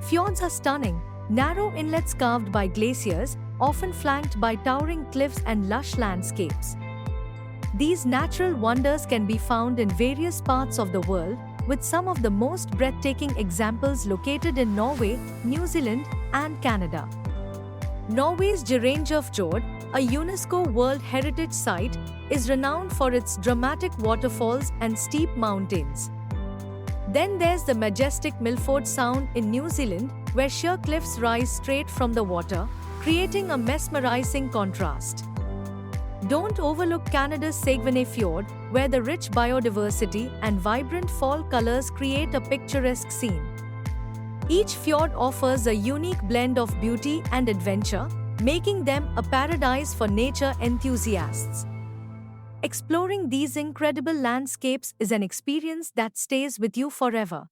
Fjords are stunning, narrow inlets carved by glaciers, often flanked by towering cliffs and lush landscapes. These natural wonders can be found in various parts of the world, with some of the most breathtaking examples located in Norway, New Zealand, and Canada. Norway's Fjord, a UNESCO World Heritage Site, is renowned for its dramatic waterfalls and steep mountains. Then there's the majestic Milford Sound in New Zealand, where sheer cliffs rise straight from the water, creating a mesmerizing contrast. Don't overlook Canada's Saguenay Fjord, where the rich biodiversity and vibrant fall colors create a picturesque scene. Each fjord offers a unique blend of beauty and adventure, making them a paradise for nature enthusiasts. Exploring these incredible landscapes is an experience that stays with you forever.